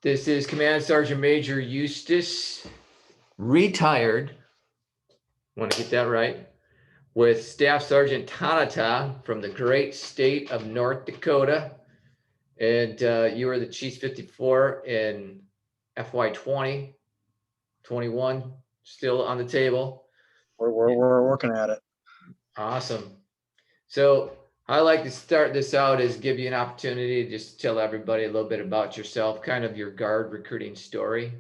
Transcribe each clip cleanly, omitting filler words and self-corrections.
This is Command Sergeant Major Eustace, retired, want to get that right, with Staff Sergeant Tanata from the great state of North Dakota. And you were the Chief 54 in FY 2021, still on the table. We're working at it. Awesome. So I like to start this out is give you an opportunity to just tell everybody a little bit about yourself, kind of your guard recruiting story.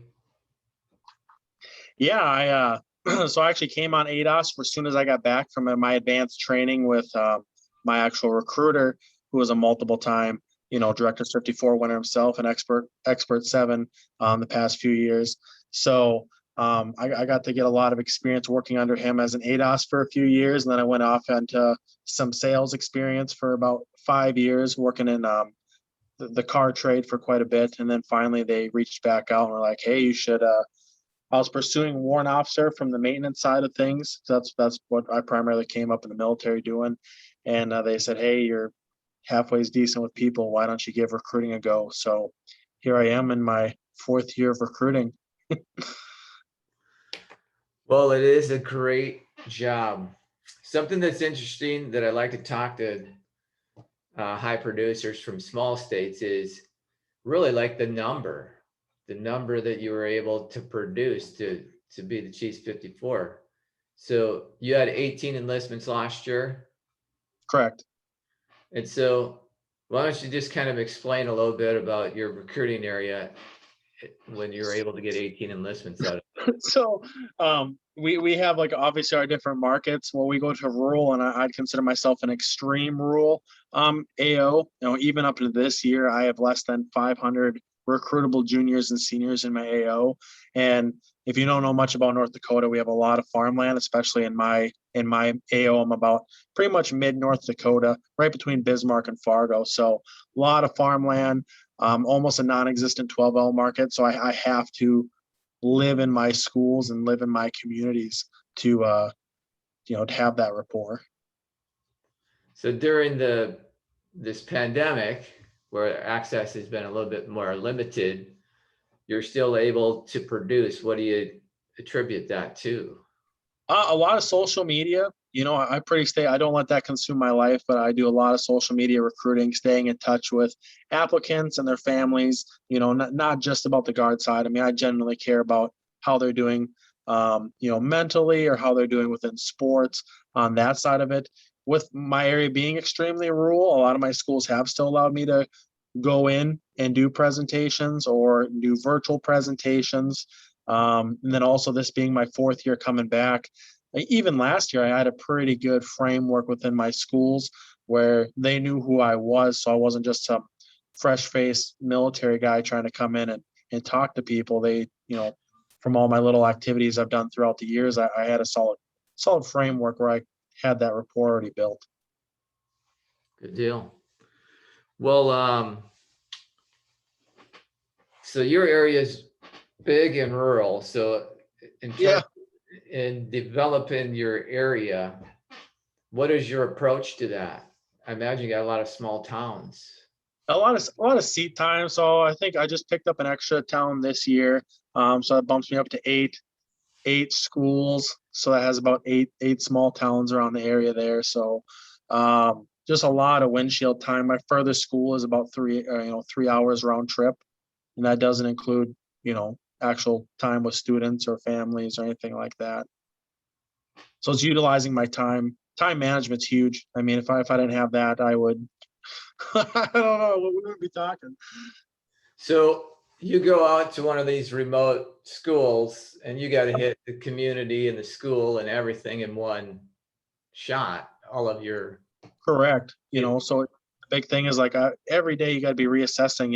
Yeah, so I actually came on ADOS as soon as I got back from my advanced training with my actual recruiter, who was a multiple time, Director 54 winner himself and expert 7 the past few years. So I got to get a lot of experience working under him as an ADOS for a few years, and then I went off into some sales experience for about 5 years, working in the car trade for quite a bit, and then finally they reached back out and were like, "Hey, you should." I was pursuing warrant officer from the maintenance side of things. So that's what I primarily came up in the military doing, and they said, "Hey, you're halfway as decent with people. Why don't you give recruiting a go?" So here I am in my 4th year of recruiting. Well, it is a great job. Something that's interesting that I like to talk to high producers from small states is really like the number that you were able to produce to be the Chiefs 54. So you had 18 enlistments last year. Correct. And so why don't you just kind of explain a little bit about your recruiting area when you were able to get 18 enlistments out of it? So we have like obviously our different markets. Well, we go to rural, and I'd consider myself an extreme rural AO. Even up to this year, I have less than 500 recruitable juniors and seniors in my AO. And if you don't know much about North Dakota, we have a lot of farmland, especially in my AO. I'm about pretty much mid North Dakota, right between Bismarck and Fargo. So a lot of farmland, almost a non-existent 12L market. So I have to live in my schools and live in my communities to to have that rapport. So during this pandemic, where access has been a little bit more limited, you're still able to produce. What do you attribute that to? A lot of social media. I don't let that consume my life, but I do a lot of social media recruiting, staying in touch with applicants and their families. Not just about the guard side. I mean, I genuinely care about how they're doing, mentally, or how they're doing within sports on that side of it. With my area being extremely rural, a lot of my schools have still allowed me to go in and do presentations or do virtual presentations. And then also this being my 4th year coming back, even last year, I had a pretty good framework within my schools where they knew who I was. So I wasn't just some fresh faced military guy trying to come in and talk to people. They, from all my little activities I've done throughout the years, I had a solid framework where I had that rapport already built. Good deal. Well, so your area is big and rural. So in developing your area, what is your approach to that? I imagine you got a lot of small towns. A lot of seat time. So I think I just picked up an extra town this year. So that bumps me up to eight schools. So that has about eight small towns around the area there. So just a lot of windshield time. My furthest school is about 3 hours round trip, and that doesn't include actual time with students or families or anything like that. So it's utilizing my time. Time management's huge. I mean, if I didn't have that, I would. I don't know what we would be talking. So you go out to one of these remote schools and you got to hit the community and the school and everything in one shot. All of your correct. So the big thing is like every day you got to be reassessing.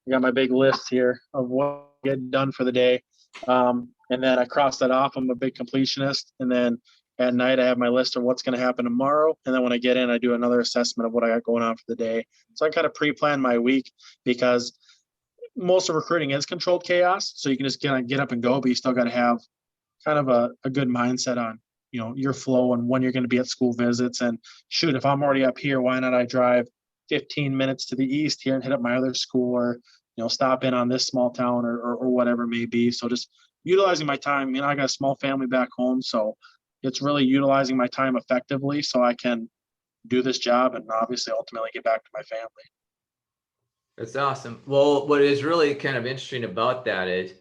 I got my big list here of what I get done for the day, and then I cross that off. I'm a big completionist, and then at night I have my list of what's going to happen tomorrow, and then when I get in, I do another assessment of what I got going on for the day. So I kind of pre-plan my week because most of recruiting is controlled chaos, so you can just get up and go, but you still got to have kind of a good mindset on your flow and when you're going to be at school visits. And shoot, if I'm already up here, why not I drive 15 minutes to the east here and hit up my other school, or stop in on this small town or whatever it may be. So just utilizing my time. I got a small family back home, so it's really utilizing my time effectively so I can do this job and obviously ultimately get back to my family. That's awesome. Well, what is really kind of interesting about that is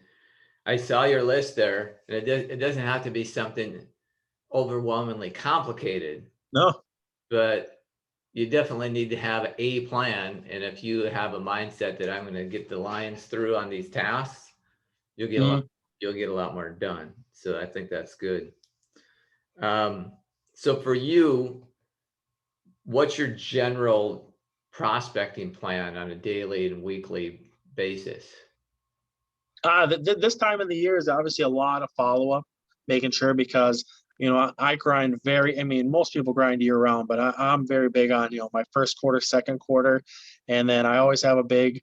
I saw your list there, and it doesn't have to be something overwhelmingly complicated, No. but you definitely need to have a plan. And if you have a mindset that I'm going to get the lines through on these tasks, you'll get a lot, Mm. you'll get a lot more done. So I think that's good. So for you, what's your general prospecting plan on a daily and weekly basis? This time of the year is obviously a lot of follow up, making sure because I grind most people grind year round, but I'm very big on my first quarter, second quarter, and then I always have a big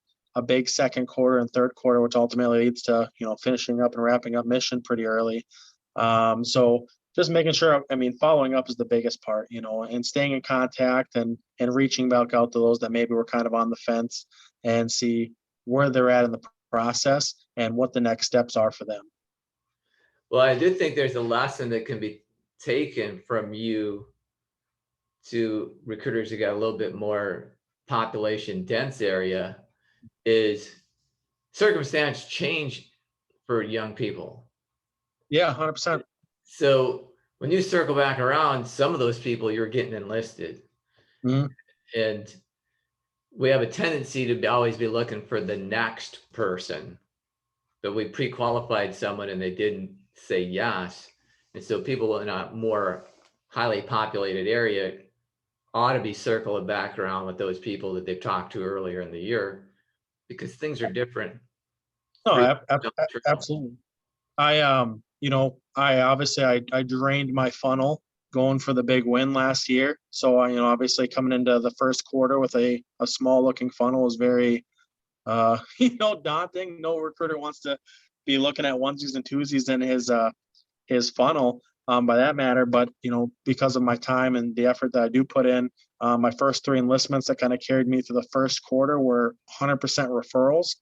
second quarter and third quarter, which ultimately leads to finishing up and wrapping up mission pretty early. So just making sure, following up is the biggest part, and staying in contact and reaching back out to those that maybe were kind of on the fence and see where they're at in the process and what the next steps are for them. Well, I do think there's a lesson that can be taken from you to recruiters who got a little bit more population dense area is circumstance change for young people. Yeah, 100%. So when you circle back around, some of those people you're getting enlisted, Mm-hmm. and we have a tendency to always be looking for the next person, but we pre-qualified someone and they didn't say yes. And so people in a more highly populated area ought to be circling back around with those people that they've talked to earlier in the year, because things are different. No, 3 months down the trail. absolutely. I obviously I drained my funnel going for the big win last year. So obviously coming into the first quarter with a small looking funnel is very daunting. No recruiter wants to be looking at onesies and twosies in his funnel, by that matter. But because of my time and the effort that I do put in, my first 3 enlistments that kind of carried me through the first quarter were 100% referrals.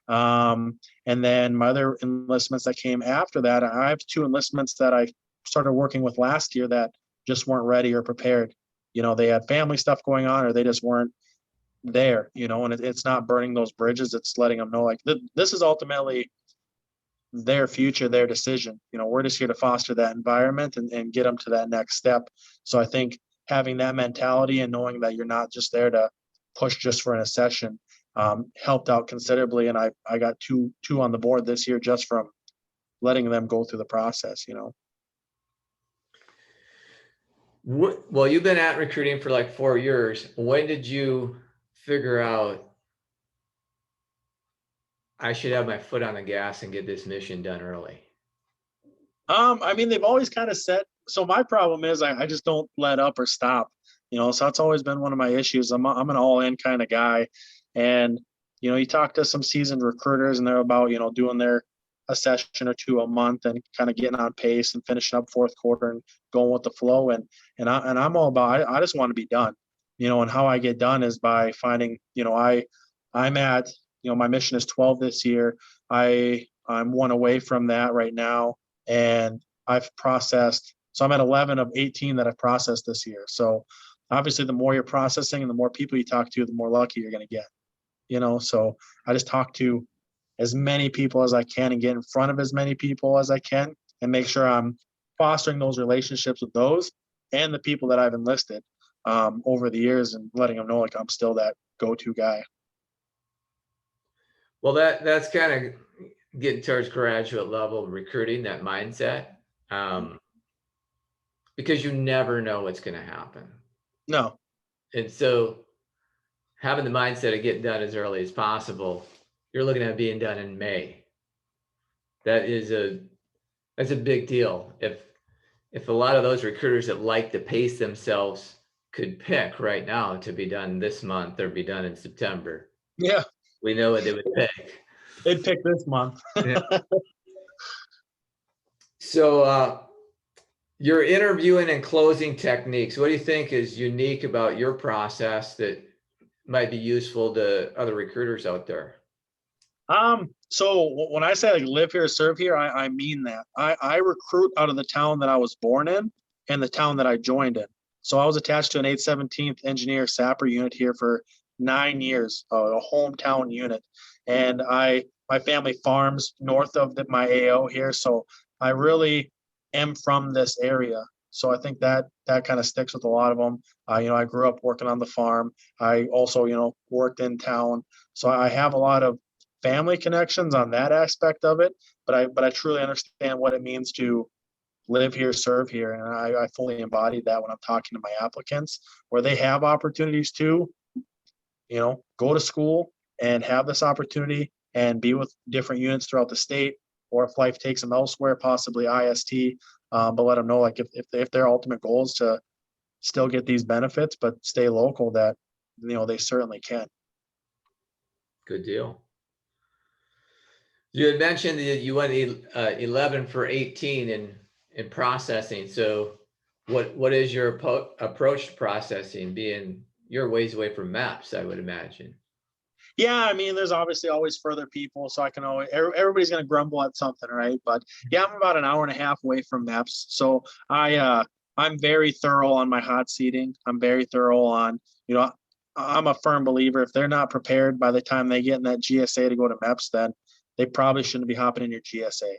And then my other enlistments that came after that, I have 2 enlistments that I started working with last year that just weren't ready or prepared. They had family stuff going on, or they just weren't there. And it's not burning those bridges. It's letting them know, like, this is ultimately their future, their decision. We're just here to foster that environment and get them to that next step. So I think having that mentality and knowing that you're not just there to push just for an accession helped out considerably. And I got two on the board this year just from letting them go through the process. Well, you've been at recruiting for like 4 years. When did you figure out I should have my foot on the gas and get this mission done early? They've always kind of said, so my problem is I just don't let up or stop, so that's always been one of my issues. I'm an all in kind of guy. And, you talk to some seasoned recruiters and they're about, doing a session or 2 a month and kind of getting on pace and finishing up fourth quarter and going with the flow. And I'm all about, I just want to be done, and how I get done is by finding, I'm at, my mission is 12 this year. I'm 1 away from that right now. And I've processed, so I'm at 11 of 18 that I've processed this year. So obviously the more you're processing and the more people you talk to, the more lucky you're going to get, so I just talk to as many people as I can and get in front of as many people as I can and make sure I'm fostering those relationships with those and the people that I've enlisted over the years and letting them know, like, I'm still that go-to guy. Well, that's kind of getting towards graduate level recruiting, that mindset, because you never know what's going to happen. No. And so having the mindset of getting done as early as possible, you're looking at being done in May. That's a big deal. If a lot of those recruiters that like to pace themselves could pick right now to be done this month or be done in September, Yeah. we know what they would pick. They'd pick this month. Yeah. So your interviewing and closing techniques, what do you think is unique about your process that might be useful to other recruiters out there? So when I say like live here, serve here, I mean that. I recruit out of the town that I was born in and the town that I joined in. So I was attached to an 817th engineer sapper unit here for 9 years, a hometown unit. And my family farms north of my AO here. So I really am from this area. So I think that kind of sticks with a lot of them. I grew up working on the farm. I also, worked in town. So I have a lot of family connections on that aspect of it, but I truly understand what it means to live here, serve here, and I fully embody that when I'm talking to my applicants, where they have opportunities to, go to school and have this opportunity and be with different units throughout the state, or if life takes them elsewhere, possibly IST. But let them know, like, if their ultimate goal is to still get these benefits but stay local, that they certainly can. Good deal. You had mentioned that you went 11 for 18 in processing. So what is your approach to processing, being you're ways away from maps, I would imagine? Yeah, I mean, there's obviously always further people, so I can always everybody's gonna grumble at something, right? But yeah, I'm about an hour and a half away from maps, so I'm very thorough on my hot seating. I'm very thorough on, I'm a firm believer if they're not prepared by the time they get in that GSA to go to MEPS, then they probably shouldn't be hopping in your GSA.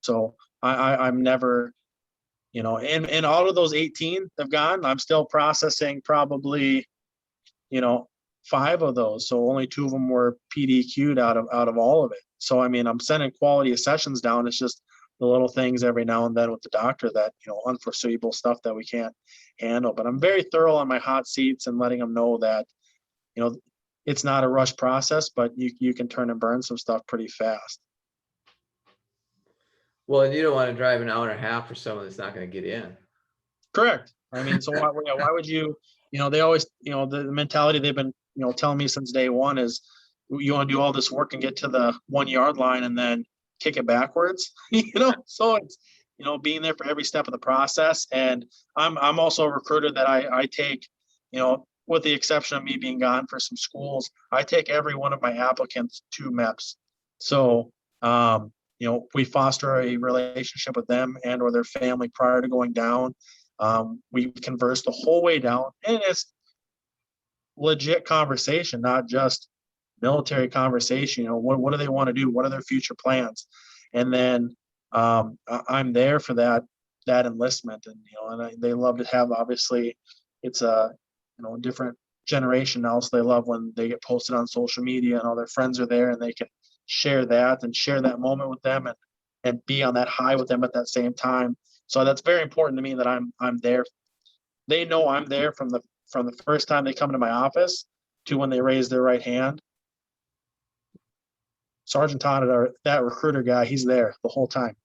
So I'm never, and all of those 18 have gone. I'm still processing probably, you know, 5 of those. So only 2 of them were PDQ'd out of all of it. So I mean, I'm sending quality of sessions down. It's just the little things every now and then with the doctor that, unforeseeable stuff that we can't handle. But I'm very thorough on my hot seats and letting them know that, you know, it's not a rush process, but you can turn and burn some stuff pretty fast. Well, and you don't want to drive an hour and a half for someone that's not going to get in. Correct. I mean, so why would you, they always, the mentality they've been, telling me since day one is you want to do all this work and get to the 1 yard line and then kick it backwards, so it's, being there for every step of the process. And I'm also a recruiter that I take, with the exception of me being gone for some schools, I take every one of my applicants to MEPS. So, we foster a relationship with them and or their family prior to going down. We converse the whole way down, and it's legit conversation, not just military conversation. What do they want to do? What are their future plans? And then I'm there for that enlistment, and they love to have. Obviously, it's a different generation now, so they love when they get posted on social media and all their friends are there, and they can share that and share that moment with them and be on that high with them at that same time. So that's very important to me that I'm there. They know I'm there from the first time they come to my office to when they raise their right hand. Sergeant Tanata, that recruiter guy, he's there the whole time.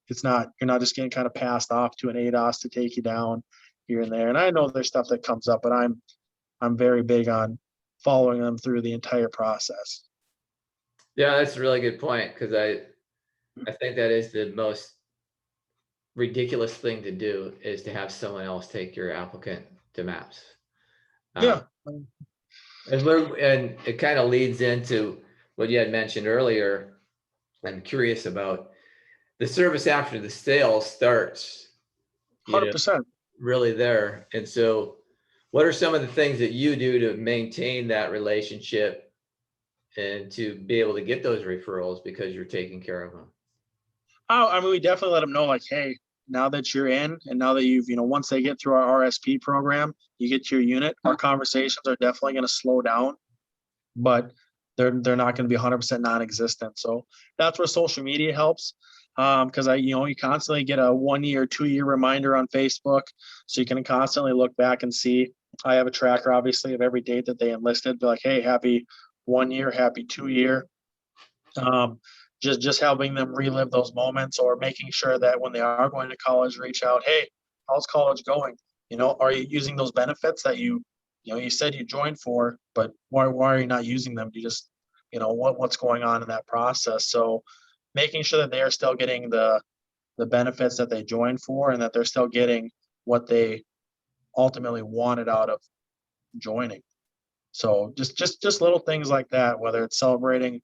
You're not just getting kind of passed off to an ADOS to take you down here and there. And I know there's stuff that comes up, but I'm very big on following them through the entire process. Yeah, that's a really good point, because I think that is the most ridiculous thing to do, is to have someone else take your applicant to maps. Yeah. And it kind of leads into what you had mentioned earlier. I'm curious about the service after the sale starts, 100%. really there. And so what are some of the things that you do to maintain that relationship and to be able to get those referrals because you're taking care of them? Oh, I mean, we definitely let them know, like, hey, now that you're in, and now that you've, once they get through our RSP program, you get to your unit, our conversations are definitely going to slow down, but they're not going to be 100% non-existent. So that's where social media helps. Because you constantly get a 1 year, 2 year reminder on Facebook, so you can constantly look back and see. I have a tracker, obviously, of every date that they enlisted. Be like, hey, happy 1 year, happy 2 year. Just helping them relive those moments, or making sure that when they are going to college, reach out, hey, how's college going? Are you using those benefits that you said you joined for, but why are you not using them? Do you just, what's going on in that process? So making sure that they are still getting the benefits that they joined for, and that they're still getting what they ultimately wanted out of joining. So just little things like that, whether it's celebrating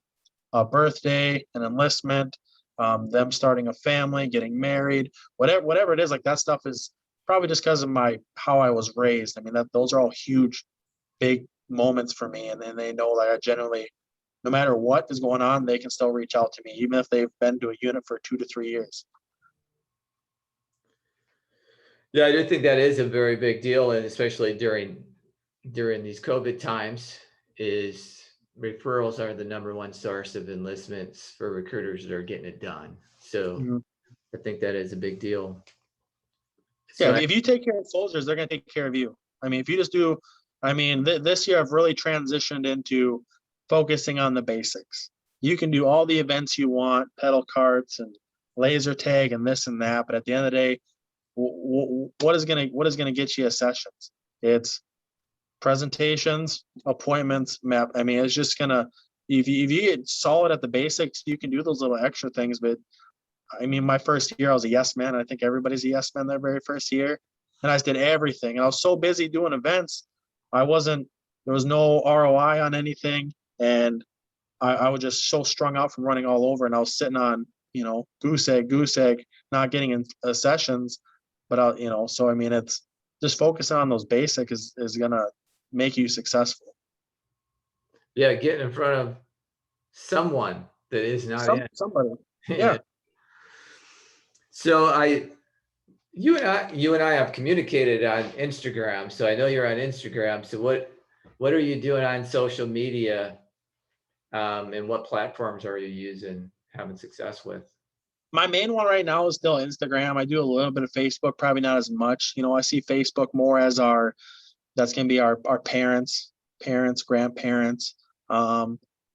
a birthday, an enlistment, them starting a family, getting married, whatever it is, like that stuff is probably just because of how I was raised. I mean, those are all huge, big moments for me. And then they know that I generally, no matter what is going on, they can still reach out to me, even if they've been to a unit for 2 to 3 years. Yeah, I do think that is a very big deal, and especially during these COVID times, is referrals are the number one source of enlistments for recruiters that are getting it done. So Mhm. I think that is a big deal. Yeah, So if you take care of soldiers, they're going to take care of you. I mean, if you just do, I mean, this year I've really transitioned into focusing on the basics. You can do all the events you want, pedal carts and laser tag and this and that, but at the end of the day, what is gonna get you a sessions? It's presentations, appointments, map. I mean, it's just gonna if you get solid at the basics, you can do those little extra things. But I mean, my first year, I was a yes man. And I think everybody's a yes man their very first year. And I just did everything. And I was so busy doing events, there was no ROI on anything. And I was just so strung out from running all over. And I was sitting on, goose egg, not getting in sessions. But, so I mean, it's just focusing on those basics is going to make you successful. yeah, getting in front of someone that is not Somebody. in. Yeah. So you and I have communicated on Instagram. So I know you're on Instagram. So what are you doing on social media? And what platforms are you using, having success with? My main one right now is still Instagram. I do a little bit of Facebook, probably not as much. I see Facebook more as that's gonna be our parents, grandparents.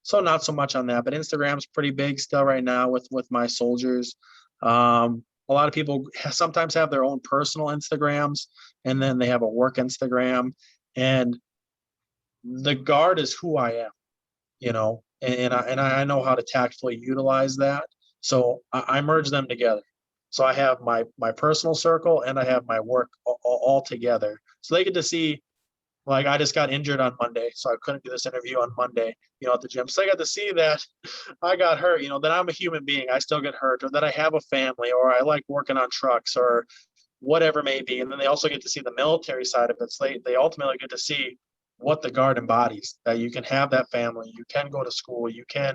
So not so much on that, but Instagram's pretty big still right now with my soldiers. A lot of people sometimes have their own personal Instagrams, and then they have a work Instagram. And the guard is who I am, and I know how to tactfully utilize that. So I merge them together. So I have my personal circle and I have my work all together. So they get to see, like, I just got injured on Monday, so I couldn't do this interview on Monday, at the gym. So I got to see that I got hurt, that I'm a human being. I still get hurt, or that I have a family, or I like working on trucks, or whatever it may be. And then they also get to see the military side of it. So they ultimately get to see what the guard embodies, that you can have that family, you can go to school, you can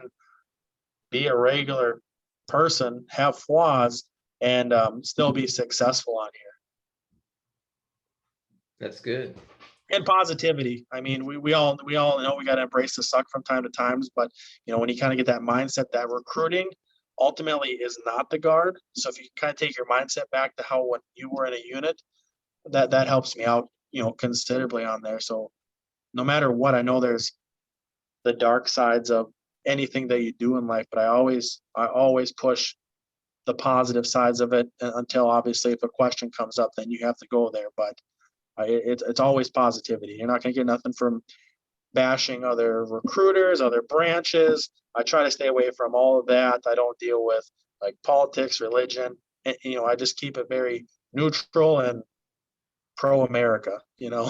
be a regular person, have flaws, and still be successful on here. That's good. And positivity. I mean, we all know we got to embrace the suck from time to times, but when you kind of get that mindset that recruiting ultimately is not the guard. So if you kind of take your mindset back to how when you were in a unit, that helps me out, considerably on there. So no matter what, I know there's the dark sides of anything that you do in life, but I always push the positive sides of it until obviously if a question comes up, then you have to go there. But it's always positivity. You're not going to get nothing from bashing other recruiters, other branches. I try to stay away from all of that. I don't deal with like politics, religion. And, I just keep it very neutral and pro America. Yeah,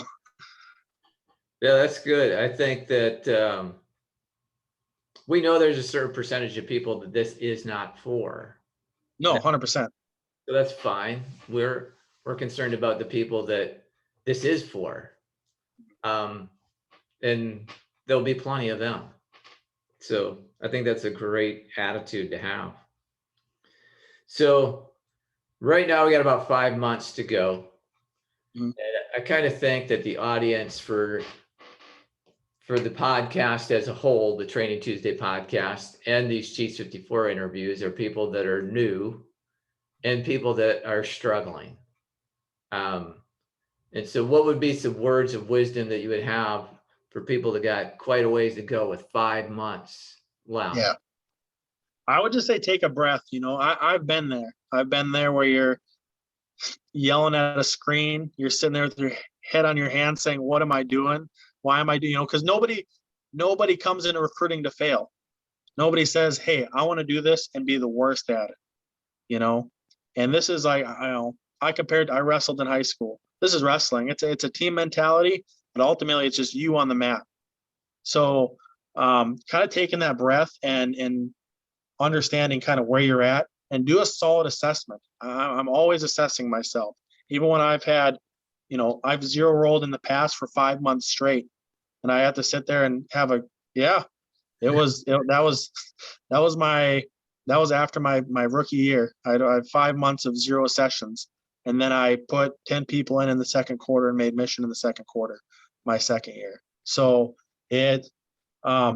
that's good. I think that we know there's a certain percentage of people that this is not for. No, 100%. So that's fine. We're concerned about the people that this is for. And there'll be plenty of them. So I think that's a great attitude to have. So right now we got about 5 months to go. Mhm. And I kind of think that the audience for the podcast as a whole, the Training Tuesday podcast and these Chiefs 54 interviews are people that are new and people that are struggling. And so what would be some words of wisdom that you would have for people that got quite a ways to go with 5 months left? Yeah. I would just say take a breath. I've been there. I've been there where you're yelling at a screen. You're sitting there with your head on your hand saying, what am I doing? Why am I doing, because nobody comes into recruiting to fail. Nobody says, hey, I want to do this and be the worst at it. And this is like, I wrestled in high school. This is wrestling. It's a team mentality, but ultimately it's just you on the mat. So kind of taking that breath and understanding kind of where you're at and do a solid assessment. I'm always assessing myself, even when I've had, I've zero rolled in the past for 5 months straight, and I have to sit there and have a yeah. That was my that was after my rookie year. I had 5 months of zero sessions, and then I put 10 people in the second quarter and made mission in the second quarter, my second year. So it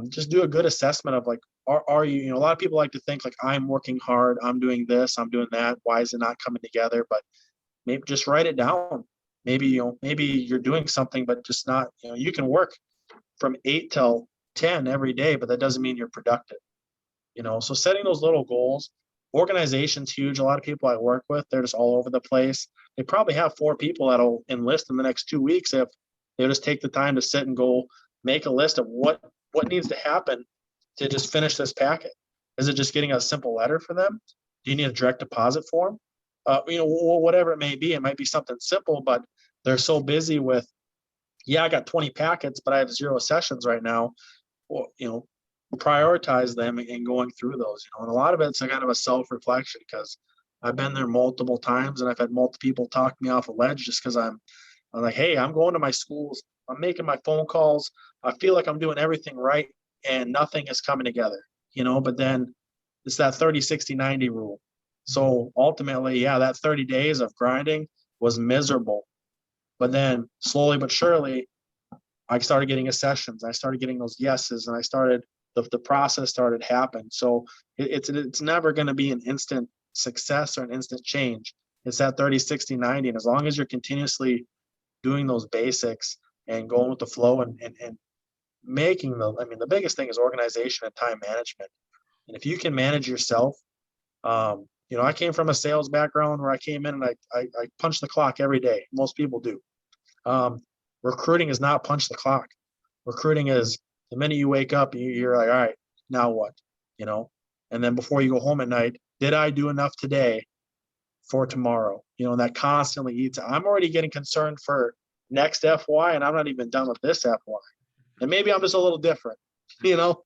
just do a good assessment of like, are you, a lot of people like to think like I'm working hard, I'm doing this, I'm doing that. Why is it not coming together? But maybe just write it down. Maybe, maybe you're doing something, but just not, you can work from 8 till 10 every day, but that doesn't mean you're productive. So setting those little goals. Organization's huge. A lot of people I work with, they're just all over the place. They probably have 4 people that'll enlist in the next 2 weeks if they just take the time to sit and go make a list of what needs to happen to just finish this packet. Is it just getting a simple letter for them? Do you need a direct deposit form? Whatever it may be. It might be something simple, but they're so busy with, I got 20 packets, but I have zero sessions right now. Well, prioritize them and going through those, and a lot of it's a kind of a self-reflection, because I've been there multiple times and I've had multiple people talk me off a ledge just because I'm like, hey, I'm going to my schools, I'm making my phone calls, I feel like I'm doing everything right, and nothing is coming together, but then it's that 30-60-90 rule. So ultimately, that 30 days of grinding was miserable, but then slowly but surely I started getting accessions, I started getting those yeses, and I started the process started happen. So it's never going to be an instant success or an instant change. It's that 30-60-90, and as long as you're continuously doing those basics and going with the flow and making the biggest thing is organization and time management. And if you can manage yourself, I came from a sales background where I came in and I punched the clock every day. Most people do. Recruiting is not punch the clock. Recruiting is the minute you wake up, you're like, all right, now what? And then before you go home at night, did I do enough today for tomorrow? And that constantly eats. I'm already getting concerned for next FY, and I'm not even done with this FY. And maybe I'm just a little different, Well,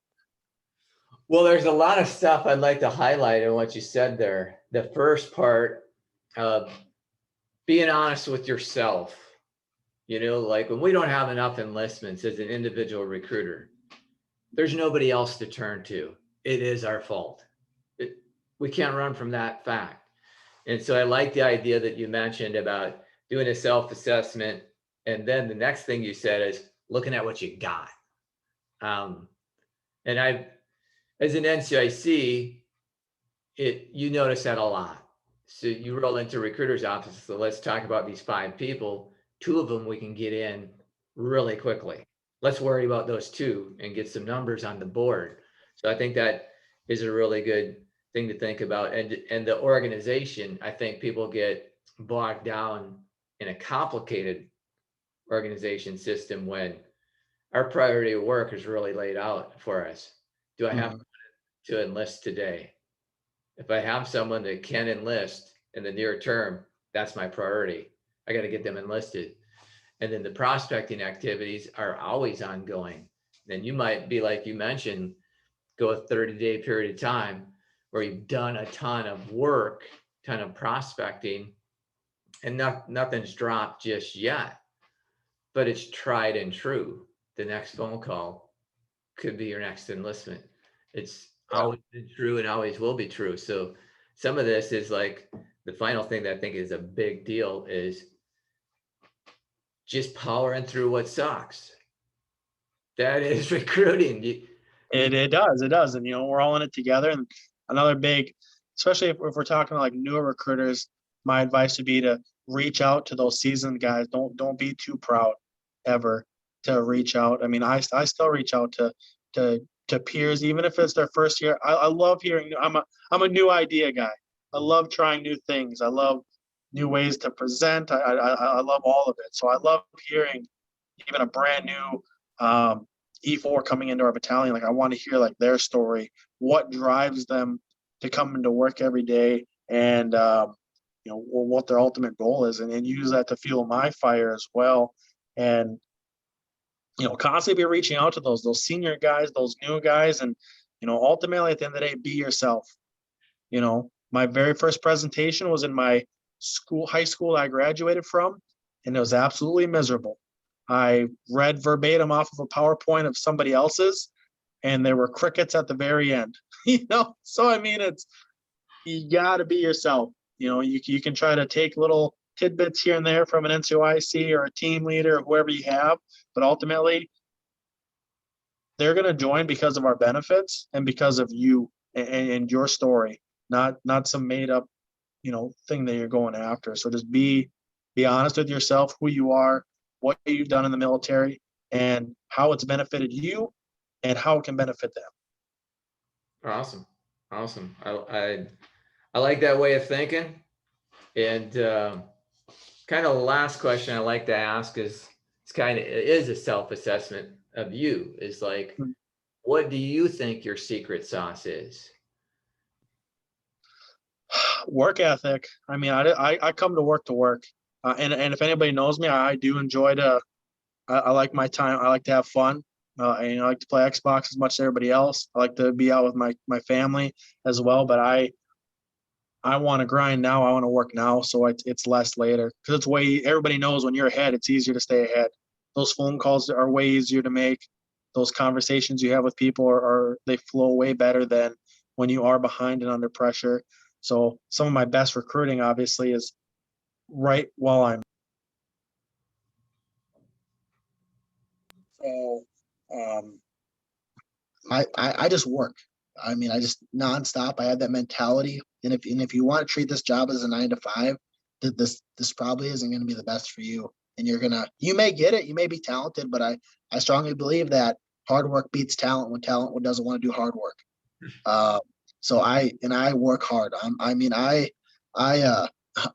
there's a lot of stuff I'd like to highlight in what you said there. The first part, being honest with yourself. Like when we don't have enough enlistments as an individual recruiter, there's nobody else to turn to. It is our fault. We can't run from that fact. And so I like the idea that you mentioned about doing a self-assessment. And then the next thing you said is looking at what you got. And as an NCIC, you notice that a lot. So you roll into recruiter's office. So let's talk about these 5 people. 2 of them we can get in really quickly. Let's worry about those 2 and get some numbers on the board. So I think that is a really good thing to think about. And the organization, I think people get bogged down in a complicated organization system when our priority of work is really laid out for us. Do I have to enlist today? If I have someone that can enlist in the near term, that's my priority. I got to get them enlisted. And then the prospecting activities are always ongoing. Then you might be, like you mentioned, go a 30-day period of time where you've done a ton of work, ton of prospecting, and nothing's dropped just yet, but it's tried and true. The next phone call could be your next enlistment. It's always been true and always will be true. So some of this is like the final thing that I think is a big deal is just powering through what sucks. That is recruiting. It does. And, we're all in it together. And another big, especially if we're talking like newer recruiters, my advice would be to reach out to those seasoned guys. Don't be too proud ever to reach out. I mean, I still reach out to peers, even if it's their first year. I love hearing, I'm a new idea guy. I love trying new things. I love new ways to present. I love all of it. So I love hearing even a brand new, E4 coming into our battalion. Like I want to hear like their story, what drives them to come into work every day, and what their ultimate goal is, and use that to fuel my fire as well. And constantly be reaching out to those senior guys, those new guys, and ultimately at the end of the day, be yourself. My very first presentation was in my high school I graduated from, and it was absolutely miserable. I read verbatim off of a PowerPoint of somebody else's, and there were crickets at the very end. So I mean, you got to be yourself. You can try to take little tidbits here and there from an NCOIC or a team leader or whoever you have, but ultimately they're going to join because of our benefits and because of you and your story, not some made up thing that you're going after. So just be honest with yourself, who you are, what you've done in the military, and how it's benefited you and how it can benefit them. Awesome. Awesome. I like that way of thinking. And kind of the last question I like to ask is, it is a self-assessment of you, is like, what do you think your secret sauce is? Work ethic. I mean, I come to work. And if anybody knows me, I do enjoy I like my time. I like to have fun. And I like to play Xbox as much as everybody else. I like to be out with my family as well. But I want to grind now. I want to work now, so it's less later, because everybody knows when you're ahead, it's easier to stay ahead. Those phone calls are way easier to make. Those conversations you have with people they flow way better than when you are behind and under pressure. So some of my best recruiting obviously is right while I'm. So I just work. I mean, I just nonstop. I have that mentality, and if you want to treat this job as a 9 to 5, this probably isn't going to be the best for you. And you may get it, you may be talented, but I strongly believe that hard work beats talent when talent doesn't want to do hard work. Uh, so I work hard. I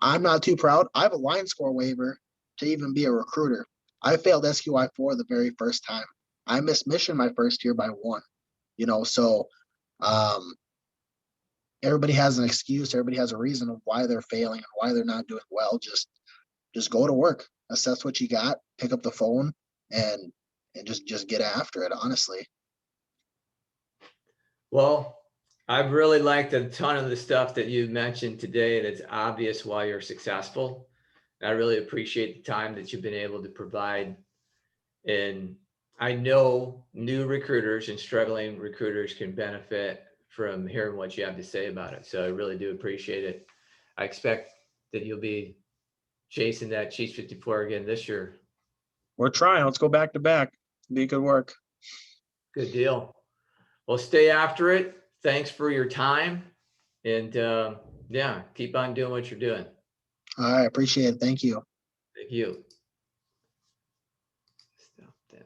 I'm not too proud. I have a line score waiver to even be a recruiter. I failed SQI 4 the very first time. I missed mission my first year by 1. So um, everybody has an excuse. Everybody has a reason of why they're failing and why they're not doing well. Just go to work, assess what you got, pick up the phone, and just get after it. Honestly. Well, I've really liked a ton of the stuff that you mentioned today. That's obvious why you're successful. I really appreciate the time that you've been able to provide. And I know new recruiters and struggling recruiters can benefit from hearing what you have to say about it. So I really do appreciate it. I expect that you'll be chasing that Chiefs 54 again this year. We're trying. Let's go back to back. Be good work. Good deal. Well, stay after it. Thanks for your time. And yeah, keep on doing what you're doing. I appreciate it. Thank you. Thank you. Stop that.